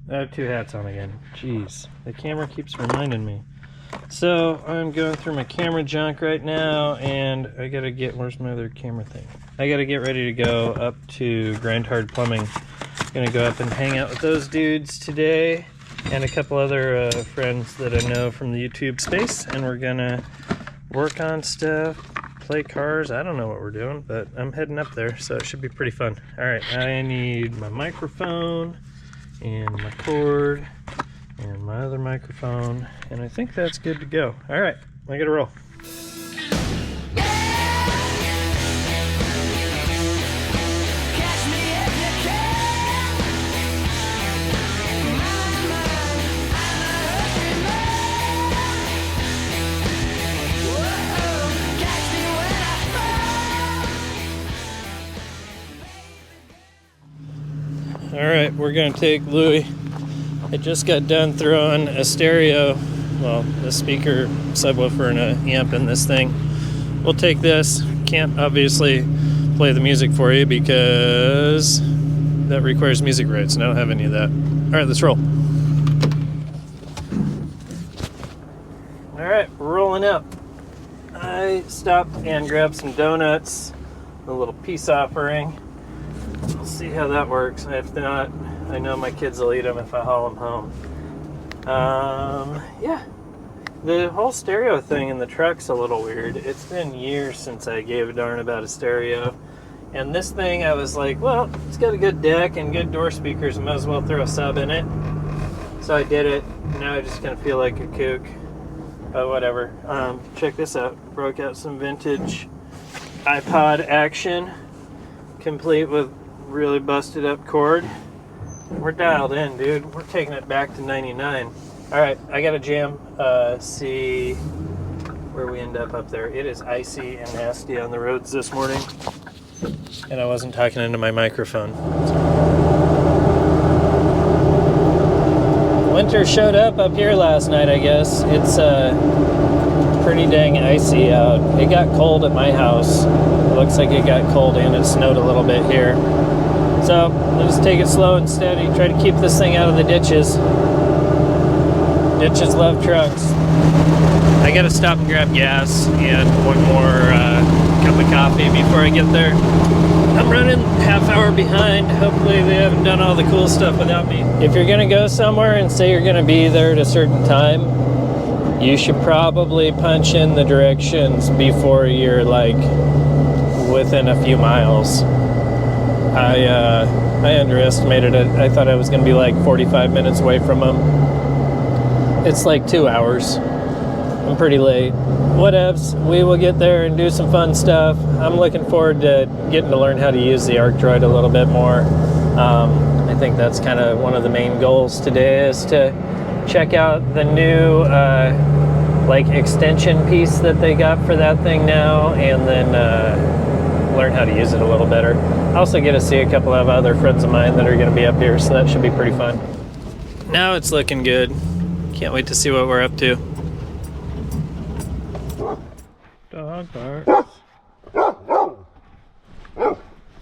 I have two hats on again. Jeez, the camera keeps reminding me. So I'm going through my camera junk right now, and I gotta get, where's my other camera thing? I gotta get ready to go up to Grind Hard Plumbing. Gonna go up and hang out with those dudes today, and a couple other friends that I know from the YouTube space, and we're gonna work on stuff, play cars. I don't know what we're doing, but I'm heading up there, so it should be pretty fun. All right, I need my microphone and my cord and my other microphone, and I think that's good to go. All right, I gotta roll. All right, we're gonna take Louie. I just got done throwing a stereo, well, a speaker, subwoofer, and an amp in this thing. We'll take this. Can't obviously play the music for you because that requires music rights, and I don't have any of that. All right, let's roll. All right, we're rolling up. I stopped and grabbed some donuts, a little peace offering. We'll see how that works. If not, I know my kids will eat them if I haul them home. Yeah, the whole stereo thing in the truck's a little weird. It's been years since I gave a darn about a stereo. And this thing, I was like, well, it's got a good deck and good door speakers. I might as well throw a sub in it. So I did it. Now I just kind of feel like a kook. But whatever. Check this out. Broke out some vintage iPod action, complete with really busted up cord. We're dialed in, dude. We're taking it back to 99. All right, I got to jam. See where we end up there. It is icy and nasty on the roads this morning, and I wasn't talking into my microphone. Winter showed up here last night, I guess. It's pretty dang icy out. It got cold at my house. It looks like it got cold and it snowed a little bit here. So we'll just take it slow and steady. Try to keep this thing out of the ditches. Ditches love trucks. I gotta stop and grab gas and one more cup of coffee before I get there. I'm running half hour behind. Hopefully they haven't done all the cool stuff without me. If you're gonna go somewhere and say you're gonna be there at a certain time, you should probably punch in the directions before you're like within a few miles. I underestimated it. I thought I was going to be like 45 minutes away from them. It's like 2 hours. I'm pretty late. Whatevs. We will get there and do some fun stuff. I'm looking forward to getting to learn how to use the Arcdroid a little bit more. I think that's kind of one of the main goals today, is to check out the new like extension piece that they got for that thing now, and then learn how to use it a little better. I also get to see a couple of other friends of mine that are going to be up here, so that should be pretty fun. Now it's looking good. Can't wait to see what we're up to. Dog barks.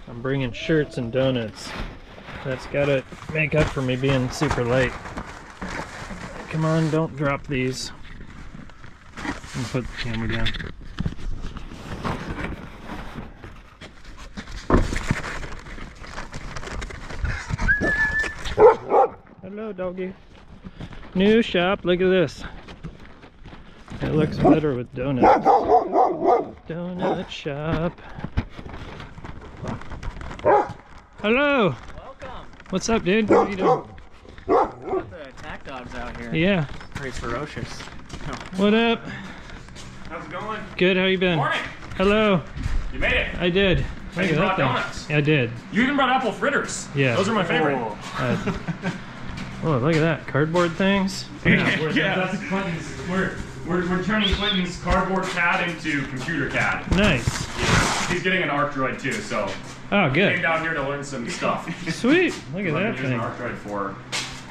I'm bringing shirts and donuts. That's got to make up for me being super late. Come on, don't drop these. I'm gonna put the camera down. Hello, doggy. New shop. Look at this. It looks better with donuts. Donut shop. Hello. Welcome. What's up, dude? What are you doing? Got the attack dogs out here. Yeah. Pretty ferocious. What up? How's it going? Good. How you been? Morning. Hello. You made it. I did. And you brought donuts. Yeah, I did. You even brought apple fritters. Yeah. Those are my favorite. Oh, look at that. Cardboard things. Yeah, that's Clinton's. We're turning Clinton's cardboard CAD into computer CAD. Nice. Yeah. He's getting an Arcdroid too, so. Oh, Came good. down here to learn some stuff. Sweet. Look at I've that been using thing. Arcdroid for.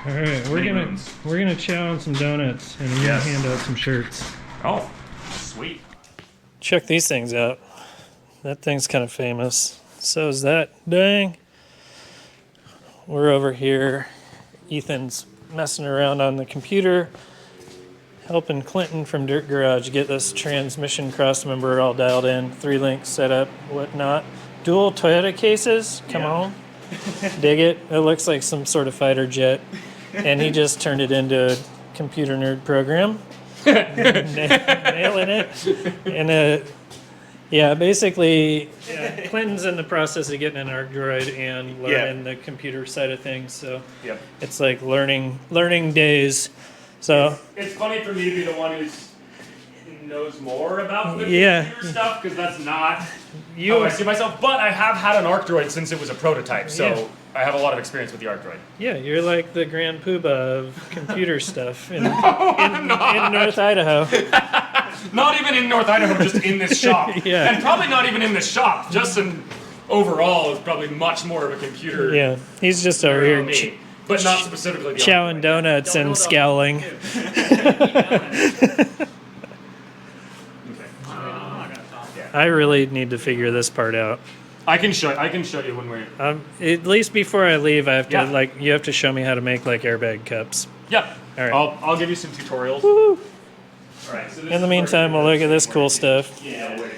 All right, we're gonna chow on some donuts, and I'm gonna hand out some shirts. Oh, sweet. Check these things out. That thing's kind of famous. So is that. Dang. We're over here Ethan's messing around on the computer, helping Clinton from Dirt Garage get this transmission crossmember all dialed in, 3-link setup, whatnot. Dual Toyota cases, come on. Dig it. It looks like some sort of fighter jet. And he just turned it into a computer nerd program. Nailing it. And yeah, basically, Clinton's in the process of getting an Arcdroid and learning the computer side of things. So it's like learning learning days. So it's funny for me to be the one who knows more about the computer stuff, because that's not how I see myself. But I have had an Arcdroid since it was a prototype, so I have a lot of experience with the Arcdroid. Yeah, you're like the grand poobah of computer stuff in North Idaho. Not even in North Idaho, just in this shop. Yeah. And probably not even in this shop. Justin overall is probably much more of a computer. Yeah, he's just over here but not specifically the chowing donuts and scowling. I really need to figure this part out. I can show you when we're at least before I leave, I have to you have to show me how to make like airbag cups. Yep. All right. I'll give you some tutorials. Woo. All right. So in the meantime, we'll look at this cool stuff. Yeah.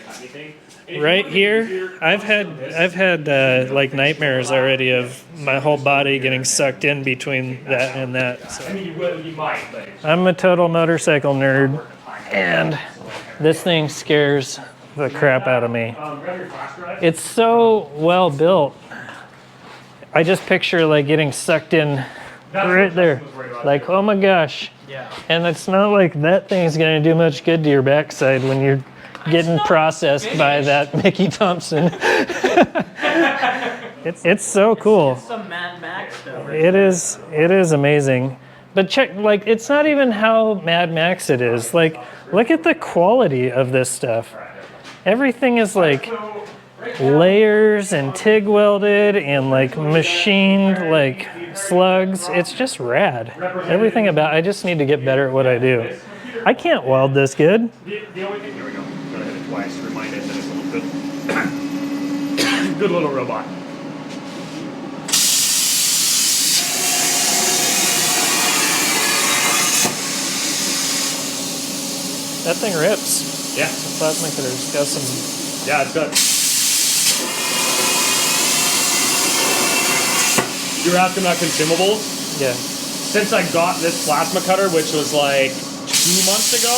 Right here, I've had like nightmares already of my whole body getting sucked in between that and that. So. I mean, you might. But I'm a total motorcycle nerd, and this thing scares the crap out of me. It's so well built. I just picture like getting sucked in right there. Like, oh my gosh. Yeah. And it's not like that thing's gonna do much good to your backside when you're getting processed by that Mickey Thompson. It's so cool. It's some Mad Max stuff. It is amazing. But check, like, it's not even how Mad Max it is. Like, look at the quality of this stuff. Everything is like layers and TIG welded and like machined like slugs. It's just rad. Everything about I just need to get better at what I do. I can't weld this good. The only thing, here we go. Gotta hit it twice to remind it that it's a little good. Good little robot. That thing rips. Yeah. The plasma cutter's got some. Yeah, it's got. You were asking about consumables? Yeah. Since I got this plasma cutter, which was like 2 months ago,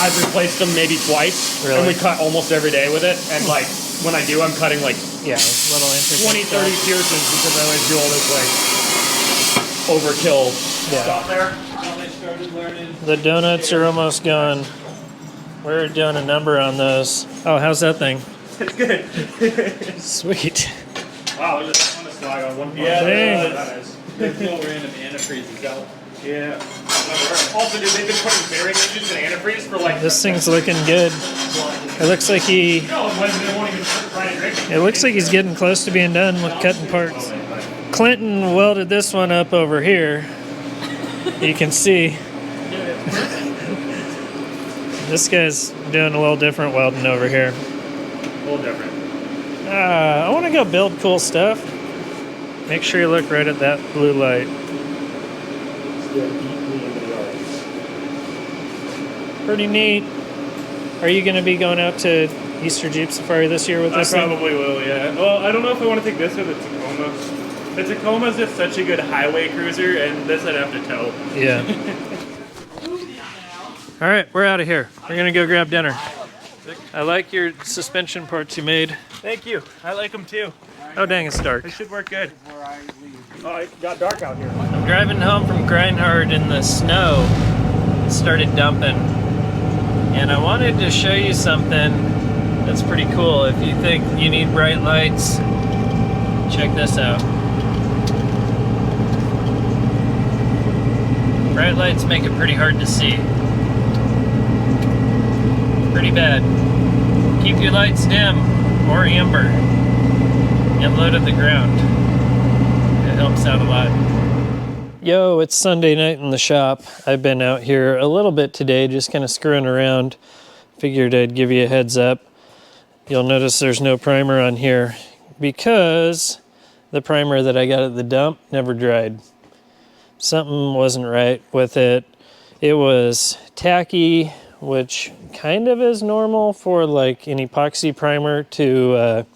I've replaced them maybe twice. Really? And we cut almost every day with it. And like, when I do, I'm cutting like little 20, 30 pierces because I always do all this like overkill stuff there. The donuts are almost gone. We're doing a number on those. Oh, how's that thing? It's good. Sweet. Wow, look at that on the slide on one part. Yeah, that is. there's no random antifreezes out. Yeah. Also, dude, they've been putting bearing engines in antifreeze for like. This thing's looking good. It looks like No, when they won't even try and drink it. It looks like he's getting close to being done with cutting parts. Clinton welded this one up over here. You can see. This guy's doing a little different welding over here. A little different. I want to go build cool stuff. Make sure you look right at that blue light. Pretty neat. Are you going to be going out to Easter Jeep Safari this year with this I probably will, yeah. Well, I don't know if I want to take this or the Tacoma. The Tacoma's just such a good highway cruiser, and this I'd have to tow. Yeah. All right, we're out of here. We're going to go grab dinner. I like your suspension parts you made. Thank you. I like them too. Oh, dang, it's dark. They should work good. Oh, it got dark out here. I'm driving home from Grindhard in the snow. It started dumping. And I wanted to show you something that's pretty cool. If you think you need bright lights, check this out. Bright lights make it pretty hard to see. Pretty bad. Keep your lights dim or amber and low to the ground. It helps out a lot. Yo, it's Sunday night in the shop. I've been out here a little bit today, just kind of screwing around. Figured I'd give you a heads up. You'll notice there's no primer on here because the primer that I got at the dump never dried. Something wasn't right with it. It was tacky, which kind of is normal for like an epoxy primer to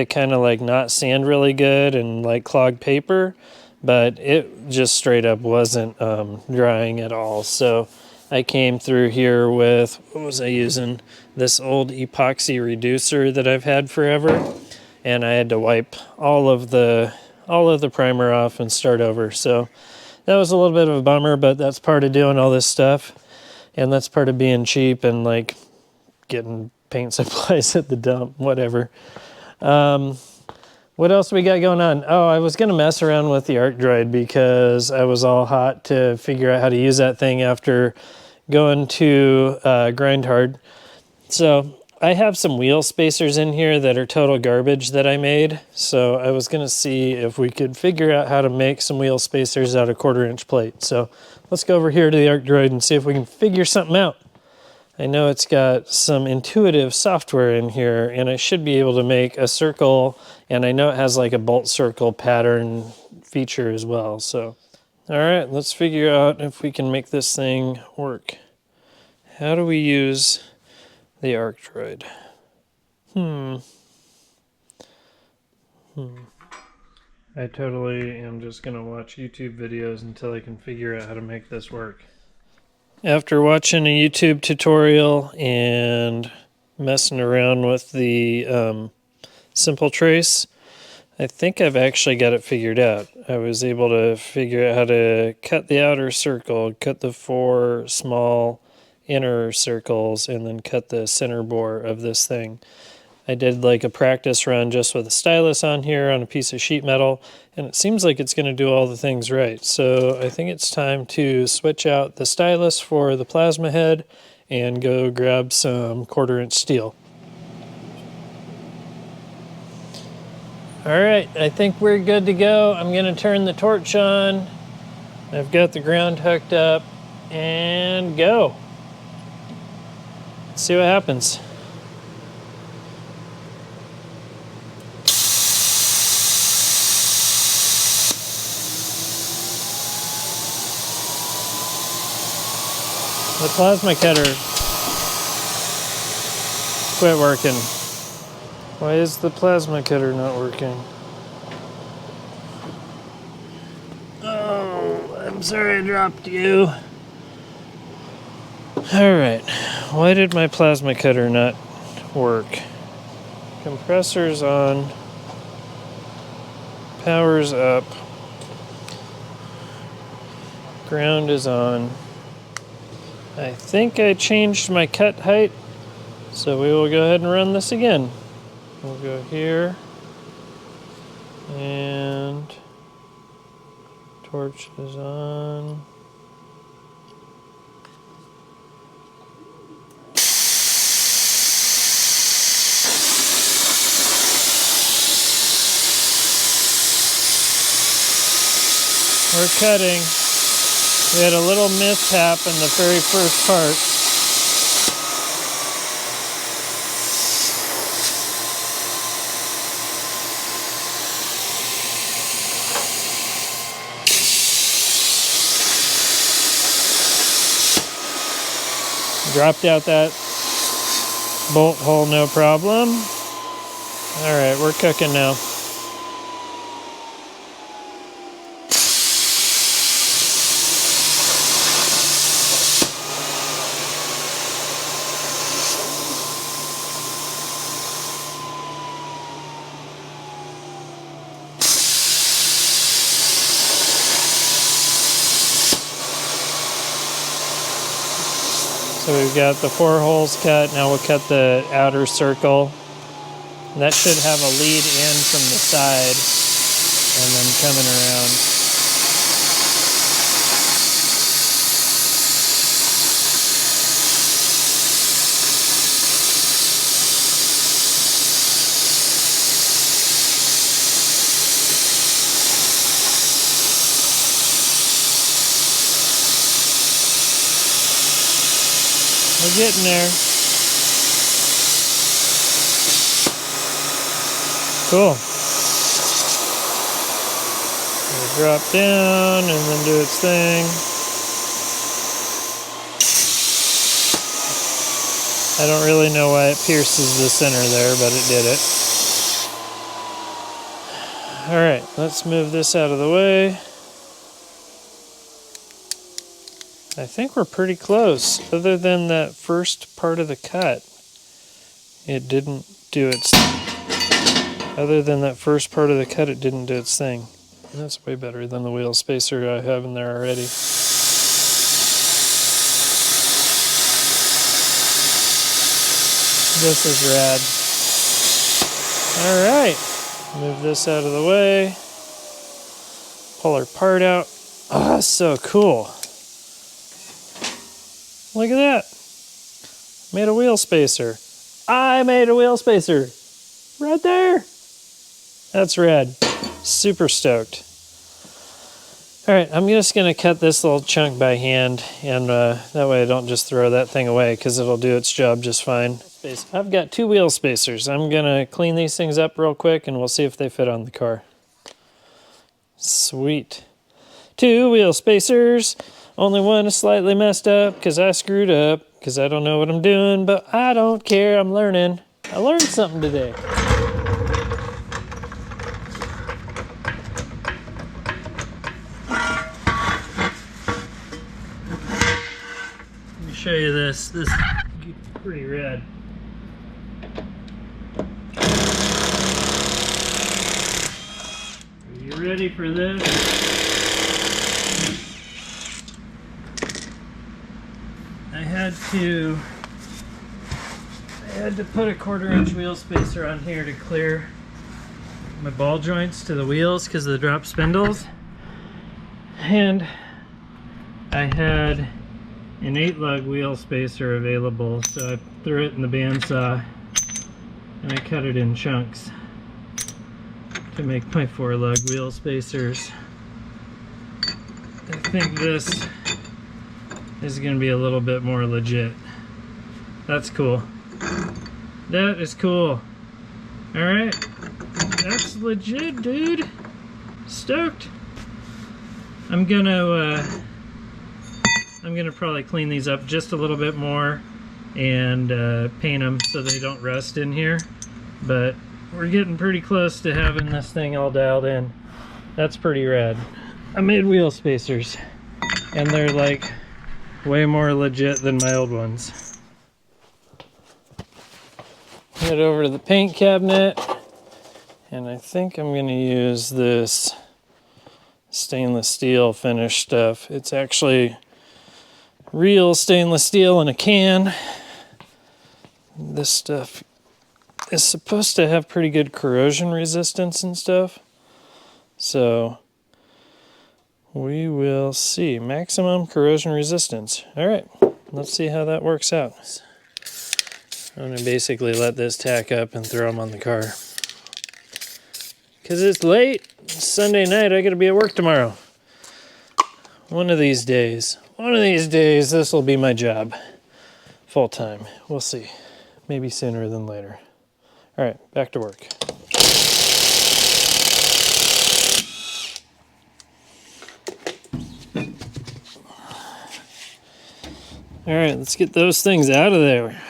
kind of like not sand really good and like clog paper, but it just straight up wasn't drying at all. So I came through here with, what was I using? This old epoxy reducer that I've had forever, and I had to wipe all of the primer off and start over. So that was a little bit of a bummer, but that's part of doing all this stuff, and that's part of being cheap and like getting paint supplies at the dump, whatever. What else we got going on? Oh, I was going to mess around with the Arcdroid because I was all hot to figure out how to use that thing after going to grind hard. So I have some wheel spacers in here that are total garbage that I made. So I was going to see if we could figure out how to make some wheel spacers out of 1/4-inch plate. So let's go over here to the Arcdroid and see if we can figure something out. I know it's got some intuitive software in here, and I should be able to make a circle, and I know it has like a bolt circle pattern feature as well. So, all right, let's figure out if we can make this thing work. How do we use the Arcdroid? I totally am just gonna watch YouTube videos until I can figure out how to make this work. After watching a YouTube tutorial and messing around with the Simple Trace, I think I've actually got it figured out. I was able to figure out how to cut the outer circle, cut the 4 small inner circles, and then cut the center bore of this thing. I did like a practice run just with a stylus on here on a piece of sheet metal, and it seems like it's going to do all the things right. So I think it's time to switch out the stylus for the plasma head and go grab some 1/4-inch steel. All right, I think we're good to go. I'm going to turn the torch on. I've got the ground hooked up and go. Let's see what happens. The plasma cutter quit working. Why is the plasma cutter not working? Oh, I'm sorry I dropped you. Alright, why did my plasma cutter not work? Compressor's on. Power's up. Ground is on. I think I changed my cut height, so we will go ahead and run this again. We'll go here, and torch is on. We're cutting. We had a little mishap in the very first part. Dropped out that bolt hole, no problem. All right, we're cooking now. So we've got the 4 holes cut. Now we'll cut the outer circle. And that should have a lead in from the side and then coming around. We're getting there. Cool. It'll drop down and then do its thing. I don't really know why it pierces the center there, but it did it. All right, let's move this out of the way. I think we're pretty close. Other than that first part of the cut, it didn't do its thing. Other than that first part of the cut, it didn't do its thing. That's way better than the wheel spacer I have in there already. This is rad. All right, move this out of the way. Pull our part out. Oh, that's so cool. Look at that. Made a wheel spacer. I made a wheel spacer. Right there. That's rad. Super stoked. All right, I'm just gonna cut this little chunk by hand, and that way I don't just throw that thing away because it'll do its job just fine. I've got 2 wheel spacers. I'm gonna clean these things up real quick and we'll see if they fit on the car. Sweet. 2 wheel spacers. Only one is slightly messed up because I screwed up because I don't know what I'm doing, but I don't care. I'm learning. I learned something today. Let me show you this. This is pretty rad. Are you ready for this? I had to put a 1/4-inch wheel spacer on here to clear my ball joints to the wheels because of the drop spindles. And I had an 8-lug wheel spacer available, so I threw it in the bandsaw and I cut it in chunks to make my 4-lug wheel spacers. I think this is going to be a little bit more legit. That's cool. That is cool. Alright. That's legit, dude. Stoked. I'm gonna probably clean these up just a little bit more and paint them so they don't rust in here. But we're getting pretty close to having this thing all dialed in. That's pretty rad. I made wheel spacers and they're like way more legit than my old ones. Head over to the paint cabinet, and I think I'm going to use this stainless steel finish stuff. It's actually real stainless steel in a can. This stuff is supposed to have pretty good corrosion resistance and stuff, so we will see. Maximum corrosion resistance. All right, let's see how that works out. I'm going to basically let this tack up and throw them on the car. Because it's late. It's Sunday night. I got to be at work tomorrow. One of these days, this will be my job. Full time. We'll see. Maybe sooner than later. All right, back to work. All right, let's get those things out of there.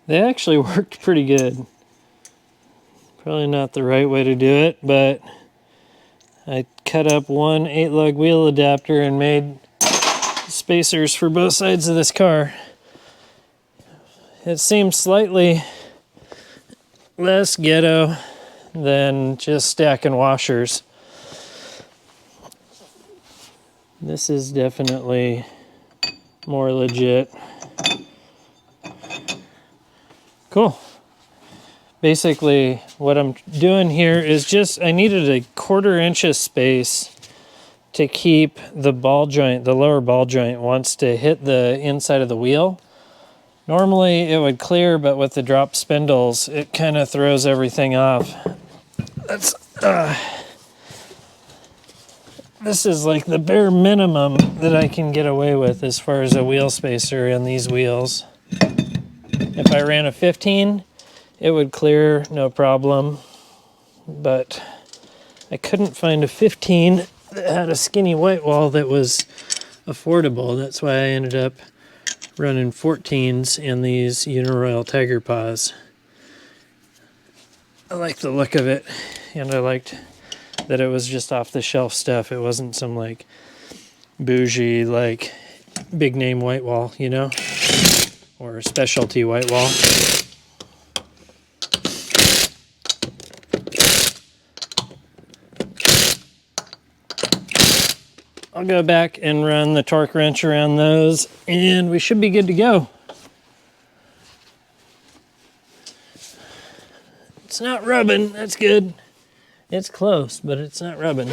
They actually worked pretty good. Probably not the right way to do it, but I cut up one 8-lug wheel adapter and made spacers for both sides of this car. It seems slightly less ghetto than just stacking washers. This is definitely more legit. Cool. Basically, what I'm doing here is just, I needed a 1/4 inch of space to keep the ball joint, the lower ball joint wants to hit the inside of the wheel. Normally it would clear, but with the drop spindles, it kind of throws everything off. That's, this is like the bare minimum that I can get away with as far as a wheel spacer in these wheels. If I ran a 15, it would clear no problem, but I couldn't find a 15 that had a skinny white wall that was affordable. That's why I ended up running 14s and these Uniroyal Tiger Paws. I like the look of it, and I liked that it was just off the shelf stuff. It wasn't some like bougie, like big name white wall, you know, or a specialty white wall. I'll go back and run the torque wrench around those, and we should be good to go. It's not rubbing, that's good. It's close, but it's not rubbing.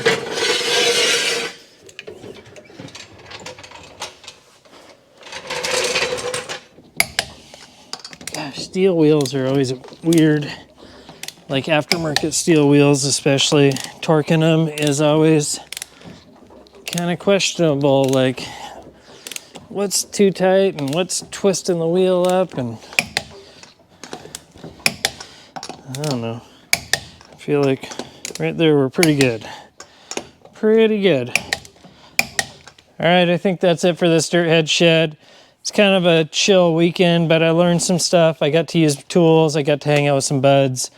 Gosh, steel wheels are always weird. Like aftermarket steel wheels especially, torquing them is always kind of questionable. Like, what's too tight and what's twisting the wheel up, and I don't know. I feel like right there we're pretty good. Pretty good. All right, I think that's it for this dirt head shed. It's kind of a chill weekend, but I learned some stuff. I got to use tools, I got to hang out with some buds,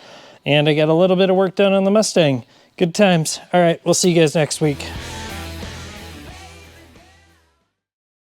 and I got a little bit of work done on the Mustang. Good times. All right, we'll see you guys next week.